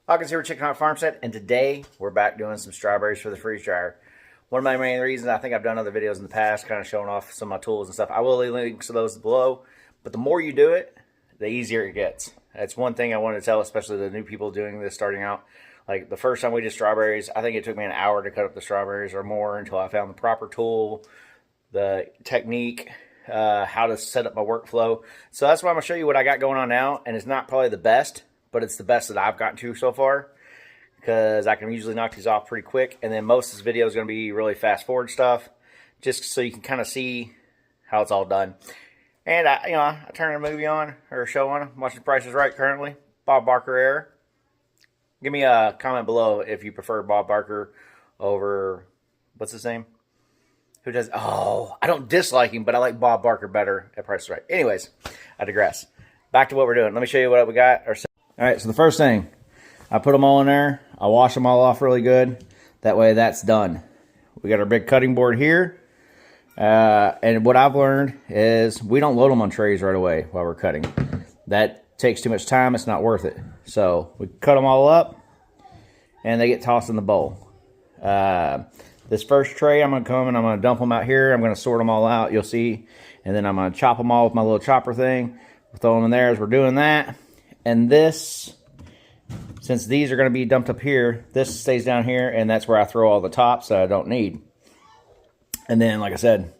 Hawkins here with Chickenhawkfarmstead, and today we're back doing some strawberries for the freeze dryer. One of my main reasons, I think I've done other videos in the past, kind of showing off some of my tools and stuff. I will leave links to those below, but the more you do it, the easier it gets. That's one thing I wanted to tell, especially the new people doing this, starting out. Like the first time we did strawberries, I think it took me an hour to cut up the strawberries or more until I found the proper tool, the technique, how to set up my workflow. So that's why I'm going to show you what I got going on now, and it's not probably the best, but it's the best that I've gotten to so far, because I can usually knock these off pretty quick. And then most of this video is going to be really fast forward stuff, just so you can kind of see how it's all done. And I turn a movie on or a show on. I'm watching Price is Right currently. Bob Barker era. Give me a comment below if you prefer Bob Barker over, what's his name? Who does? Oh, I don't dislike him, but I like Bob Barker better at Price is Right. Anyways, I digress. Back to what we're doing. Let me show you what we got. All right, so the first thing, I put them all in there. I wash them all off really good. That way that's done. We got our big cutting board here. And what I've learned is we don't load them on trays right away while we're cutting. That takes too much time. It's not worth it. So we cut them all up, and they get tossed in the bowl. This first tray, I'm going to come and I'm going to dump them out here. I'm going to sort them all out, you'll see. And then I'm going to chop them all with my little chopper thing. We'll throw them in there as we're doing that. And this, since these are going to be dumped up here, this stays down here, and that's where I throw all the tops that I don't need. And then, like I said,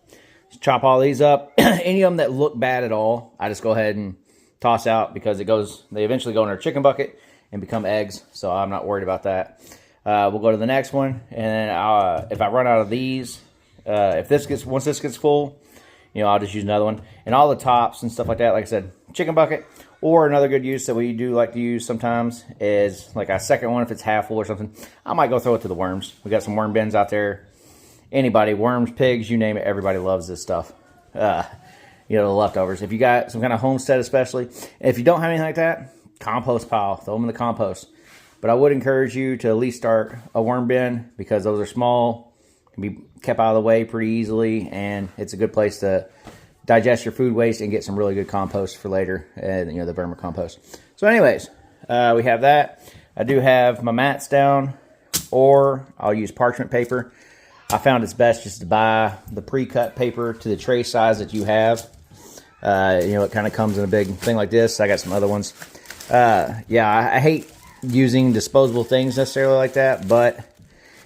just chop all these up. Any of them that look bad at all, I just go ahead and toss out, because they eventually go in our chicken bucket and become eggs, so I'm not worried about that. We'll go to the next one, and then if I run out of these, once this gets full, I'll just use another one. And all the tops and stuff like that, like I said, chicken bucket. Or another good use that we do like to use sometimes is like a second one if it's half full or something. I might go throw it to the worms. We got some worm bins out there. Anybody, worms, pigs, you name it, everybody loves this stuff. The leftovers. If you got some kind of homestead especially, if you don't have anything like that, compost pile, throw them in the compost. But I would encourage you to at least start a worm bin, because those are small, can be kept out of the way pretty easily, and it's a good place to digest your food waste and get some really good compost for later, and the vermicompost. So anyways, we have that. I do have my mats down, or I'll use parchment paper. I found it's best just to buy the pre-cut paper to the tray size that you have. It kind of comes in a big thing like this. I got some other ones. I hate using disposable things necessarily like that, but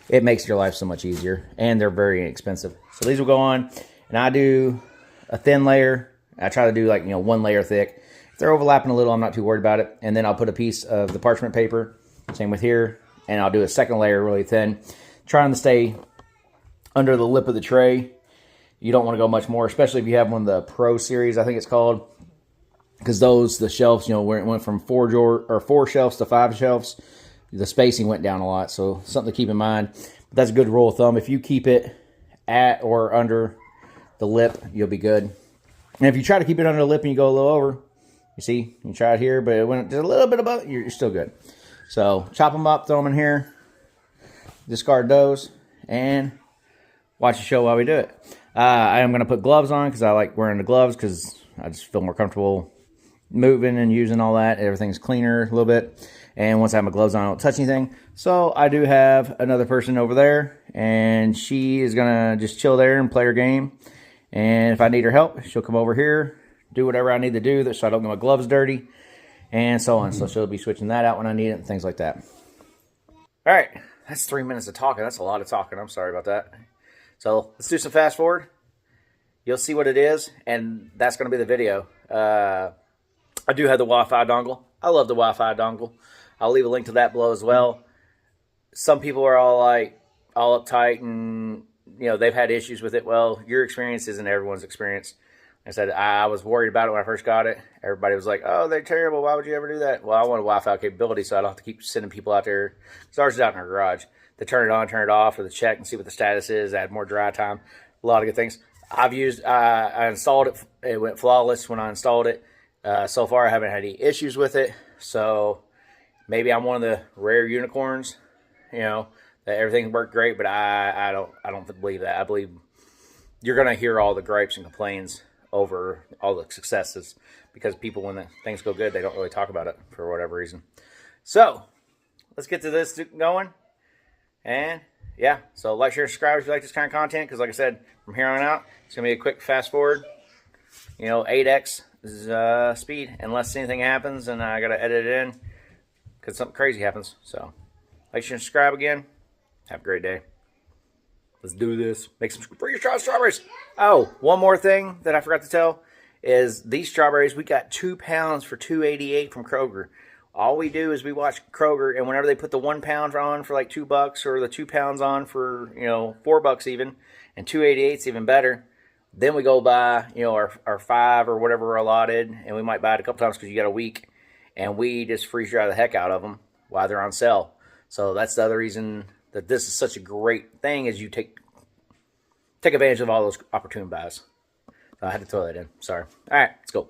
it makes your life so much easier, and they're very inexpensive. So these will go on, and I do a thin layer. I try to do like, one layer thick. If they're overlapping a little, I'm not too worried about it. And then I'll put a piece of the parchment paper, same with here, and I'll do a second layer really thin, trying to stay under the lip of the tray. You don't want to go much more, especially if you have one of the Pro series, I think it's called, because the shelves, where it went from 4 shelves to 5 shelves, the spacing went down a lot. So something to keep in mind. But that's a good rule of thumb. If you keep it at or under the lip, you'll be good. And if you try to keep it under the lip and you go a little over, you see, you try it here, but it went just a little bit above, you're still good. So chop them up, throw them in here, discard those, and watch the show while we do it. I am going to put gloves on, because I like wearing the gloves, because I just feel more comfortable moving and using all that. Everything's cleaner a little bit. And once I have my gloves on, I don't touch anything. So I do have another person over there, and she is going to just chill there and play her game. And if I need her help, she'll come over here, do whatever I need to do so I don't get my gloves dirty, and so on. So she'll be switching that out when I need it and things like that. All right, that's 3 minutes of talking. That's a lot of talking. I'm sorry about that. So let's do some fast forward. You'll see what it is, and that's going to be the video. I do have the Wi-Fi dongle. I love the Wi-Fi dongle. I'll leave a link to that below as well. Some people are all uptight, and they've had issues with it. Well, your experience isn't everyone's experience. I said I was worried about it when I first got it. Everybody was like, "Oh, they're terrible. Why would you ever do that?" Well, I want a Wi-Fi capability, so I don't have to keep sending people out there. Because ours is out in our garage. To turn it on, turn it off, or to check and see what the status is, add more dry time. A lot of good things. I installed it. It went flawless when I installed it. So far, I haven't had any issues with it. So maybe I'm one of the rare unicorns, that everything worked great. But I don't believe that. I believe you're gonna hear all the gripes and complaints over all the successes, because people, when things go good, they don't really talk about it for whatever reason. So let's get to this going. And yeah, so like, share, subscribe if you like this kind of content, because like I said, from here on out, it's going to be a quick fast forward. 8x is speed, unless anything happens and I got to edit it in because something crazy happens. So like, share, and subscribe again. Have a great day. Let's do this. Make some freeze-dried strawberries. Oh, one more thing that I forgot to tell is these strawberries, we got 2 pounds for $2.88 from Kroger. All we do is we watch Kroger, and whenever they put the 1 pound on for like $2, or the 2 pounds on for $4 even, and $2.88 is even better, then we go buy our 5 or whatever we're allotted, and we might buy it a couple times because you got a week, and we just freeze dry the heck out of them while they're on sale. So that's the other reason that this is such a great thing, is you take advantage of all those opportune buys. So I had to throw that in. Sorry. All right, let's go.